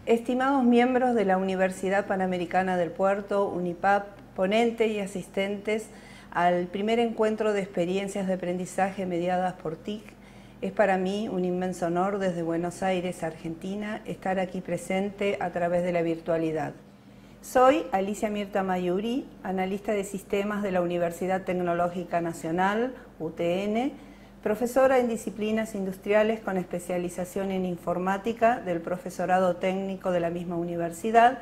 Estimados miembros de la Universidad Panamericana del Puerto, UNIPAP, ponentes y asistentes al primer encuentro de experiencias de aprendizaje mediadas por TIC, es para mí un inmenso honor desde Buenos Aires, Argentina, estar aquí presente a través de la virtualidad. Soy Alicia Mirta Mayuri, analista de sistemas de la Universidad Tecnológica Nacional, UTN, profesora en disciplinas industriales con especialización en informática del profesorado técnico de la misma universidad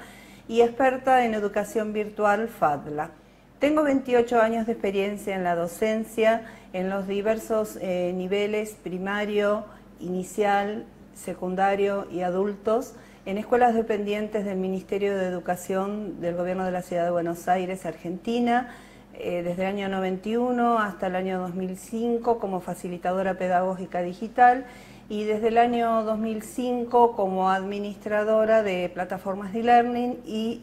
y experta en educación virtual FADLA. Tengo 28 años de experiencia en la docencia en los diversos niveles primario, inicial, secundario y adultos en escuelas dependientes del Ministerio de Educación del Gobierno de la Ciudad de Buenos Aires, Argentina, desde el año 91 hasta el año 2005 como facilitadora pedagógica digital y desde el año 2005 como administradora de plataformas de e-learning y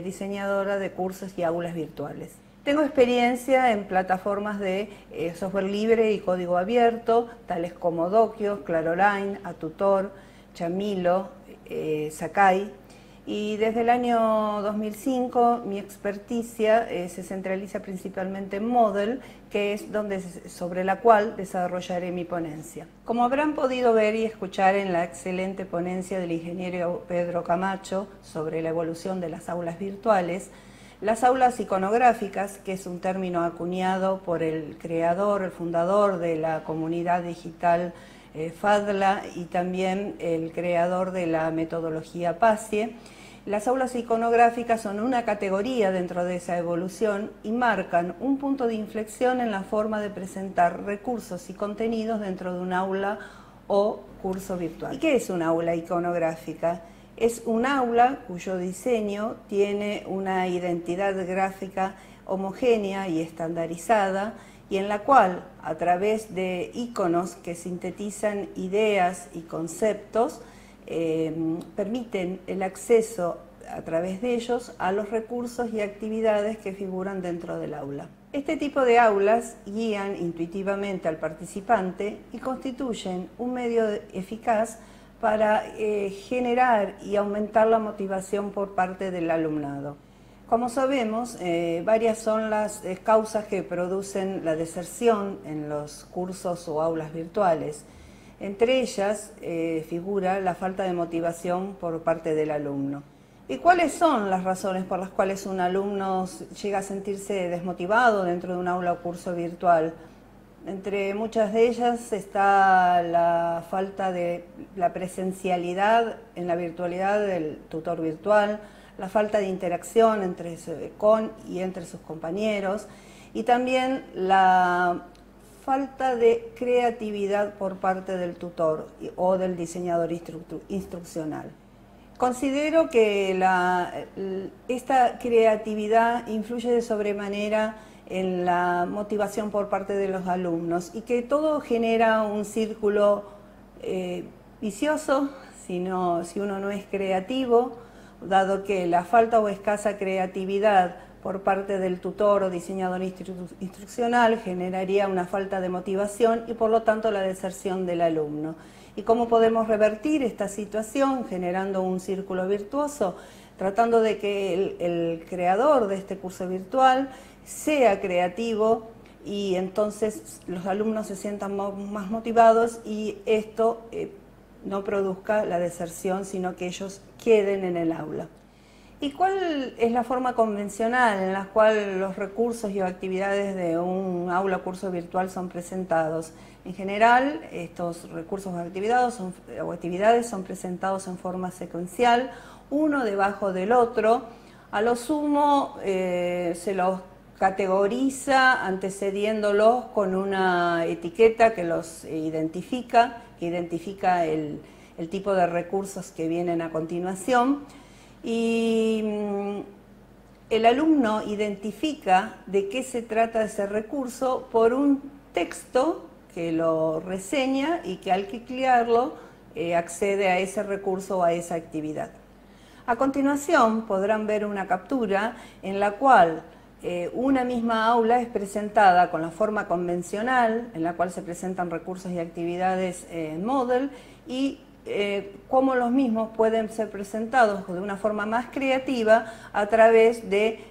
diseñadora de cursos y aulas virtuales. Tengo experiencia en plataformas de software libre y código abierto, tales como Doquio, Claroline, Atutor, Chamilo, Sakai. Y desde el año 2005 mi experticia se centraliza principalmente en Moodle, que es sobre la cual desarrollaré mi ponencia. Como habrán podido ver y escuchar en la excelente ponencia del ingeniero Pedro Camacho sobre la evolución de las aulas virtuales, las aulas iconográficas, que es un término acuñado por el creador, el fundador de la comunidad digital FADLA y también el creador de la metodología PASIE. Las aulas iconográficas son una categoría dentro de esa evolución y marcan un punto de inflexión en la forma de presentar recursos y contenidos dentro de un aula o curso virtual. ¿Y qué es una aula iconográfica? Es un aula cuyo diseño tiene una identidad gráfica homogénea y estandarizada y en la cual, a través de iconos que sintetizan ideas y conceptos, permiten el acceso a través de ellos a los recursos y actividades que figuran dentro del aula. Este tipo de aulas guían intuitivamente al participante y constituyen un medio eficaz para generar y aumentar la motivación por parte del alumnado. Como sabemos, varias son las causas que producen la deserción en los cursos o aulas virtuales. Entre ellas figura la falta de motivación por parte del alumno. ¿Y cuáles son las razones por las cuales un alumno llega a sentirse desmotivado dentro de un aula o curso virtual? Entre muchas de ellas está la falta de la presencialidad en la virtualidad del tutor virtual, la falta de interacción con y entre sus compañeros y también la falta de creatividad por parte del tutor o del diseñador instruccional. Considero que esta creatividad influye de sobremanera en la motivación por parte de los alumnos y que todo genera un círculo vicioso si uno no es creativo, dado que la falta o escasa creatividad por parte del tutor o diseñador instruccional generaría una falta de motivación y por lo tanto la deserción del alumno. ¿Y cómo podemos revertir esta situación generando un círculo virtuoso? Tratando de que el creador de este curso virtual sea creativo y entonces los alumnos se sientan más motivados y esto no produzca la deserción, sino que ellos queden en el aula. ¿Y cuál es la forma convencional en la cual los recursos y actividades de un aula o curso virtual son presentados? En general, estos recursos o actividades son presentados en forma secuencial, uno debajo del otro. A lo sumo se los categoriza antecediéndolos con una etiqueta que los identifica, el tipo de recursos que vienen a continuación. Y el alumno identifica de qué se trata ese recurso por un texto que lo reseña y que al clicarlo accede a ese recurso o a esa actividad. A continuación podrán ver una captura en la cual una misma aula es presentada con la forma convencional, en la cual se presentan recursos y actividades en Moodle, y cómo los mismos pueden ser presentados de una forma más creativa a través de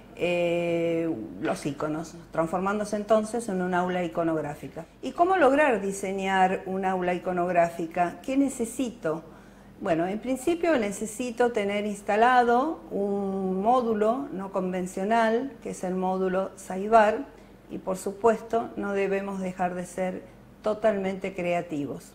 los iconos, transformándose entonces en un aula iconográfica. ¿Y cómo lograr diseñar un aula iconográfica? ¿Qué necesito? Bueno, en principio necesito tener instalado un módulo no convencional, que es el módulo Sahibar, y por supuesto no debemos dejar de ser totalmente creativos.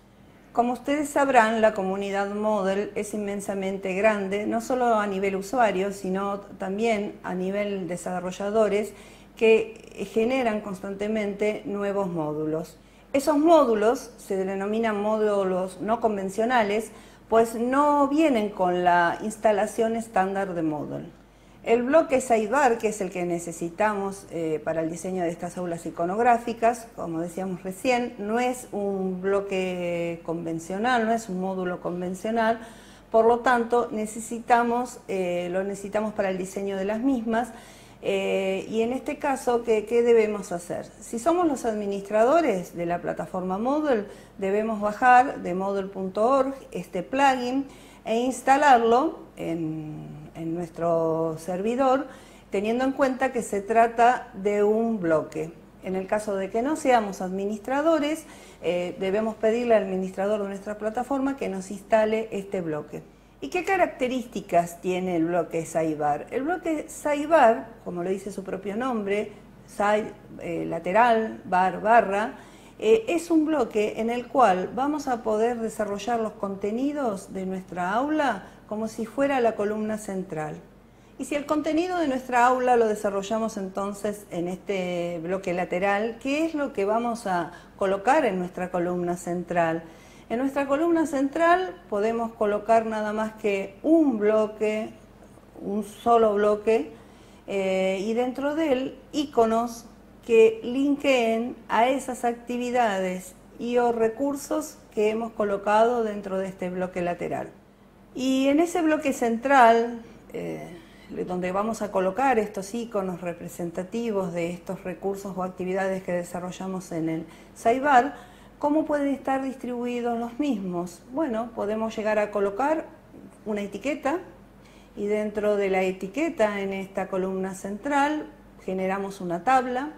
Como ustedes sabrán, la comunidad Moodle es inmensamente grande, no solo a nivel usuario, sino también a nivel desarrolladores que generan constantemente nuevos módulos. Esos módulos se denominan módulos no convencionales, pues no vienen con la instalación estándar de Moodle. El bloque Sahibar, que es el que necesitamos para el diseño de estas aulas iconográficas, como decíamos recién, no es un bloque convencional, no es un módulo convencional, por lo tanto lo necesitamos para el diseño de las mismas. Y en este caso, ¿qué debemos hacer? Si somos los administradores de la plataforma Moodle, debemos bajar de moodle.org este plugin e instalarlo en nuestro servidor, teniendo en cuenta que se trata de un bloque. En el caso de que no seamos administradores, debemos pedirle al administrador de nuestra plataforma que nos instale este bloque. ¿Y qué características tiene el bloque Sahibar? El bloque Sahibar, como lo dice su propio nombre, lateral, barra, es un bloque en el cual vamos a poder desarrollar los contenidos de nuestra aula como si fuera la columna central. Y si el contenido de nuestra aula lo desarrollamos entonces en este bloque lateral, ¿qué es lo que vamos a colocar en nuestra columna central? En nuestra columna central podemos colocar nada más que un bloque, un solo bloque, y dentro de él iconos que linkeen a esas actividades y o recursos que hemos colocado dentro de este bloque lateral. Y en ese bloque central, donde vamos a colocar estos iconos representativos de estos recursos o actividades que desarrollamos en el Sahibar, ¿cómo pueden estar distribuidos los mismos? Bueno, podemos llegar a colocar una etiqueta y dentro de la etiqueta en esta columna central generamos una tabla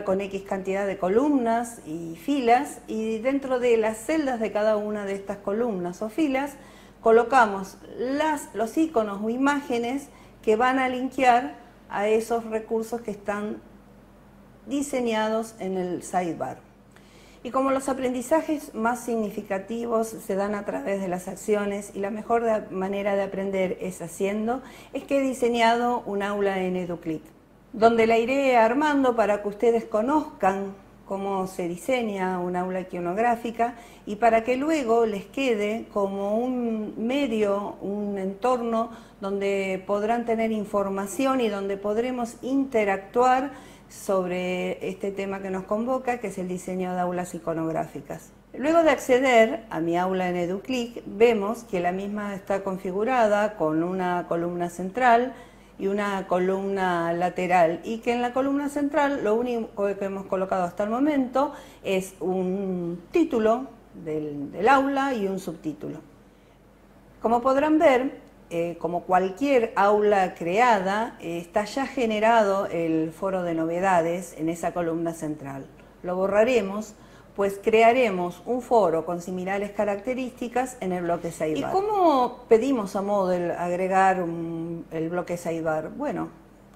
con X cantidad de columnas y filas, y dentro de las celdas de cada una de estas columnas o filas colocamos los iconos o imágenes que van a linkear a esos recursos que están diseñados en el Sahibar. Y como los aprendizajes más significativos se dan a través de las acciones y la mejor manera de aprender es haciendo, es que he diseñado un aula en EduClick, donde la iré armando para que ustedes conozcan cómo se diseña un aula iconográfica y para que luego les quede como un medio, un entorno donde podrán tener información y donde podremos interactuar sobre este tema que nos convoca, que es el diseño de aulas iconográficas. Luego de acceder a mi aula en EduClick, vemos que la misma está configurada con una columna central y una columna lateral, y que en la columna central lo único que hemos colocado hasta el momento es un título del aula y un subtítulo. Como podrán ver, como cualquier aula creada, está ya generado el foro de novedades en esa columna central. Lo borraremos, pues crearemos un foro con similares características en el bloque Sahibar. ¿Y cómo pedimos a Moodle agregar el bloque Sahibar? Bueno,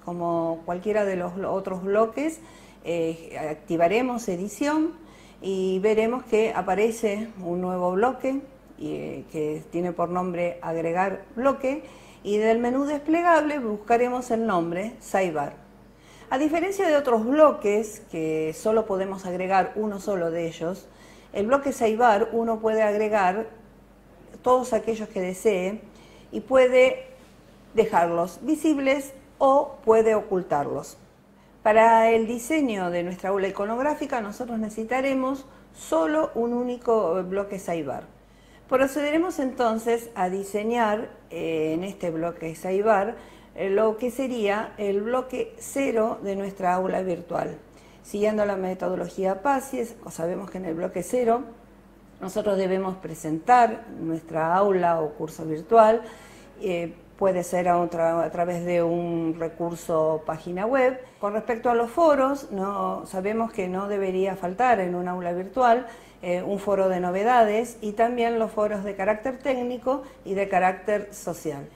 como cualquiera de los otros bloques, activaremos edición y veremos que aparece un nuevo bloque que tiene por nombre agregar bloque, y del menú desplegable buscaremos el nombre Sahibar. A diferencia de otros bloques que solo podemos agregar uno solo de ellos, el bloque Sahibar uno puede agregar todos aquellos que desee y puede dejarlos visibles o puede ocultarlos. Para el diseño de nuestra aula iconográfica nosotros necesitaremos solo un único bloque Sahibar. Procederemos entonces a diseñar en este bloque Sahibar lo que sería el bloque 0 de nuestra aula virtual. Siguiendo la metodología PASI, sabemos que en el bloque 0 Nosotros debemos presentar nuestra aula o curso virtual, puede ser a través de un recurso página web. Con respecto a los foros, sabemos que no debería faltar en un aula virtual un foro de novedades y también los foros de carácter técnico y de carácter social.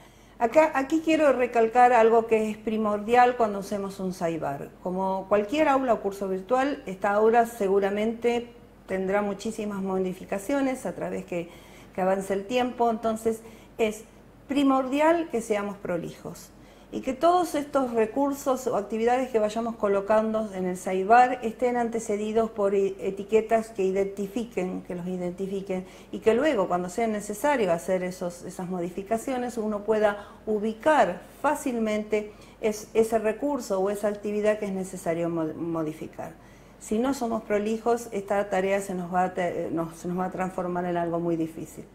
Aquí quiero recalcar algo que es primordial cuando usemos un Saibbar. Como cualquier aula o curso virtual, esta aula seguramente tendrá muchísimas modificaciones a través que avance el tiempo, entonces es primordial que seamos prolijos y que todos estos recursos o actividades que vayamos colocando en el Saibbar estén antecedidos por etiquetas que los identifiquen y que luego, cuando sea necesario hacer esas modificaciones, uno pueda ubicar fácilmente ese recurso o esa actividad que es necesario modificar. Si no somos prolijos, esta tarea se nos va a transformar en algo muy difícil.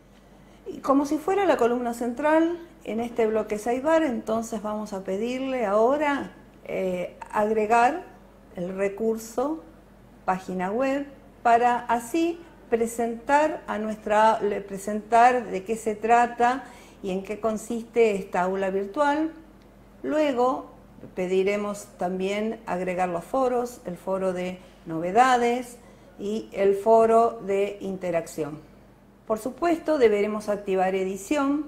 Y como si fuera la columna central en este bloque Saibbar, entonces vamos a pedirle ahora agregar el recurso página web para así presentar de qué se trata y en qué consiste esta aula virtual. Luego pediremos también agregar los foros, el foro de novedades y el foro de interacción. Por supuesto, deberemos activar edición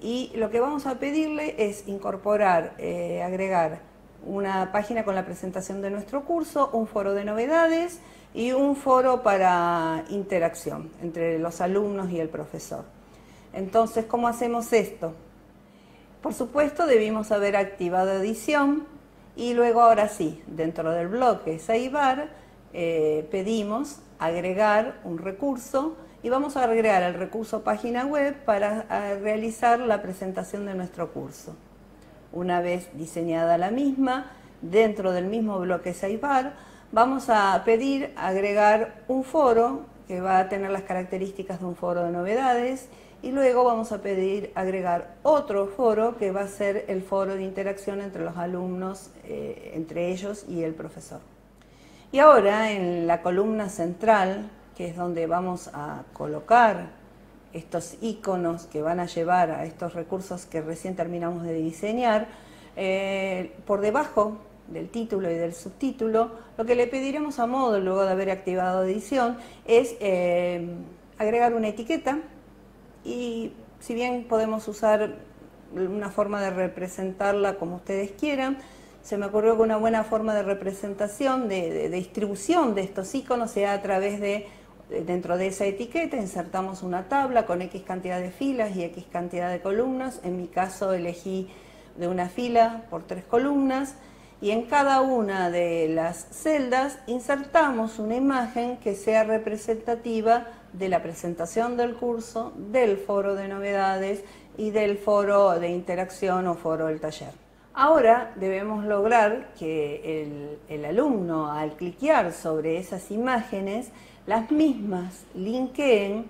y lo que vamos a pedirle es incorporar, agregar una página con la presentación de nuestro curso, un foro de novedades y un foro para interacción entre los alumnos y el profesor. Entonces, ¿cómo hacemos esto? Por supuesto, debimos haber activado edición y luego, ahora sí, dentro del bloque Saibbar, pedimos agregar un recurso y vamos a agregar el recurso página web para realizar la presentación de nuestro curso. Una vez diseñada la misma, dentro del mismo bloque Saibbar, vamos a pedir agregar un foro que va a tener las características de un foro de novedades y luego vamos a pedir agregar otro foro que va a ser el foro de interacción entre los alumnos, entre ellos y el profesor. Y ahora en la columna central, que es donde vamos a colocar estos iconos que van a llevar a estos recursos que recién terminamos de diseñar, por debajo del título y del subtítulo, lo que le pediremos a Moodle luego de haber activado edición es agregar una etiqueta y si bien podemos usar una forma de representarla como ustedes quieran, se me ocurrió que una buena forma de representación, de distribución de estos iconos sea a través de, dentro de esa etiqueta, insertamos una tabla con X cantidad de filas y X cantidad de columnas. En mi caso elegí de una fila por 3 columnas y en cada una de las celdas insertamos una imagen que sea representativa de la presentación del curso, del foro de novedades y del foro de interacción o foro del taller. Ahora debemos lograr que el alumno, al cliquear sobre esas imágenes, las mismas linkeen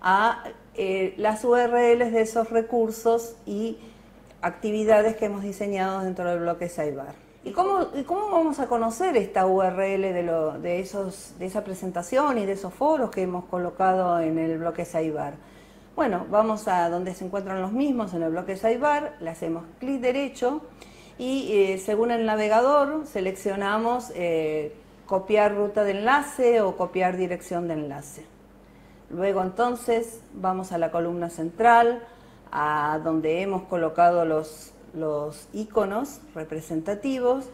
a las URLs de esos recursos y actividades que hemos diseñado dentro del bloque Saibbar. ¿Y cómo vamos a conocer esta URL de esa presentación y de esos foros que hemos colocado en el bloque Saibbar? Bueno, vamos a donde se encuentran los mismos en el bloque Saibbar, le hacemos clic derecho y según el navegador seleccionamos copiar ruta de enlace o copiar dirección de enlace. Luego entonces vamos a la columna central, a donde hemos colocado los iconos representativos.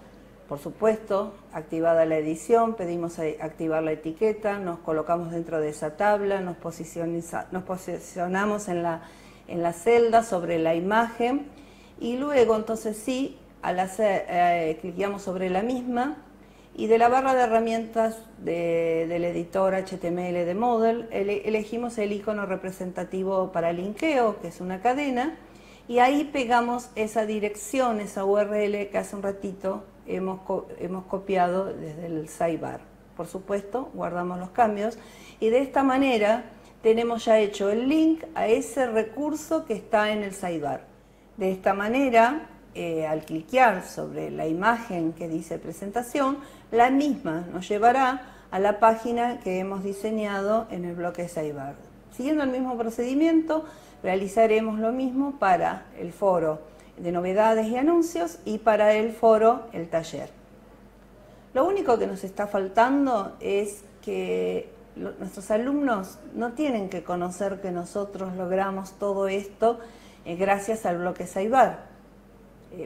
Por supuesto, activada la edición, pedimos activar la etiqueta, nos colocamos dentro de esa tabla, nos posicionamos en la celda sobre la imagen y luego entonces sí, al cliqueamos sobre la misma y de la barra de herramientas del editor HTML de Moodle elegimos el icono representativo para linkeo, que es una cadena, y ahí pegamos esa dirección, esa URL que hace un ratito hemos copiado desde el Saibbar. Por supuesto, guardamos los cambios y de esta manera tenemos ya hecho el link a ese recurso que está en el Saibbar. De esta manera, al cliquear sobre la imagen que dice presentación, la misma nos llevará a la página que hemos diseñado en el bloque Saibal. Siguiendo el mismo procedimiento, realizaremos lo mismo para el foro de novedades y anuncios y para el foro El Taller. Lo único que nos está faltando es que nuestros alumnos no tienen que conocer que nosotros logramos todo esto gracias al bloque Saibal.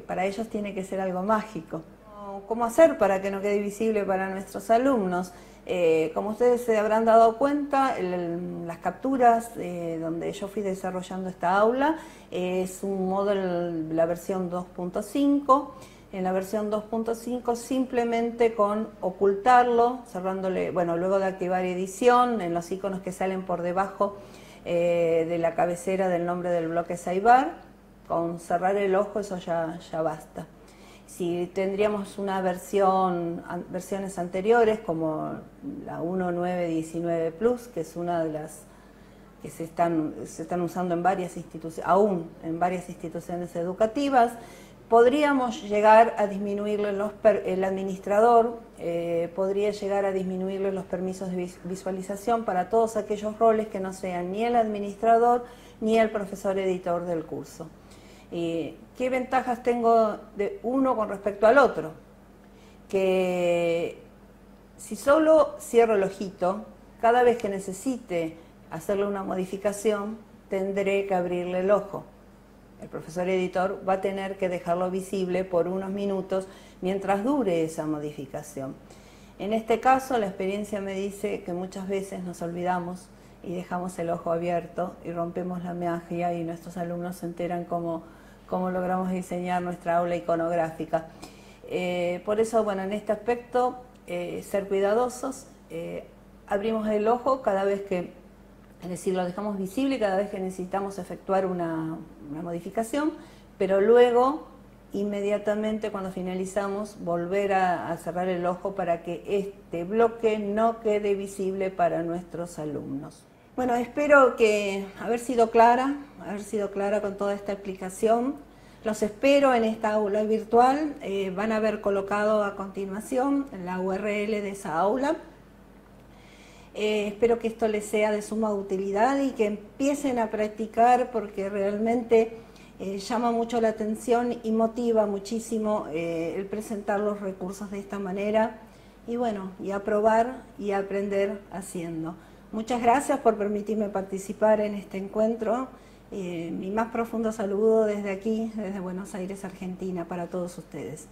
Para ellos tiene que ser algo mágico. ¿Cómo hacer para que no quede visible para nuestros alumnos? Como ustedes se habrán dado cuenta, las capturas donde yo fui desarrollando esta aula es un Moodle, la versión 2.5. En la versión 2.5 simplemente con ocultarlo, cerrándole, bueno, luego de activar edición, en los iconos que salen por debajo de la cabecera del nombre del bloque Saibal, con cerrar el ojo eso ya basta. Si tendríamos una versiones anteriores como la 1.9.19 Plus, que es una de las que se están usando en varias instituciones, aún en varias instituciones educativas, podríamos llegar a disminuirle el administrador podría llegar a disminuirle los permisos de visualización para todos aquellos roles que no sean ni el administrador ni el profesor editor del curso. ¿Qué ventajas tengo de uno con respecto al otro? Que si solo cierro el ojito, cada vez que necesite hacerle una modificación, tendré que abrirle el ojo. El profesor editor va a tener que dejarlo visible por unos minutos mientras dure esa modificación. En este caso, la experiencia me dice que muchas veces nos olvidamos y dejamos el ojo abierto y rompemos la magia y nuestros alumnos se enteran cómo logramos diseñar nuestra aula iconográfica. Por eso, bueno, en este aspecto, ser cuidadosos, abrimos el ojo cada vez que, es decir, lo dejamos visible cada vez que necesitamos efectuar una modificación, pero luego, inmediatamente cuando finalizamos, volver a cerrar el ojo para que este bloque no quede visible para nuestros alumnos. Bueno, espero haber sido clara con toda esta explicación. Los espero en esta aula virtual. Van a ver colocado a continuación la URL de esa aula. Espero que esto les sea de suma utilidad y que empiecen a practicar porque realmente llama mucho la atención y motiva muchísimo el presentar los recursos de esta manera y bueno, y a probar y a aprender haciendo. Muchas gracias por permitirme participar en este encuentro. Mi más profundo saludo desde aquí, desde Buenos Aires, Argentina, para todos ustedes.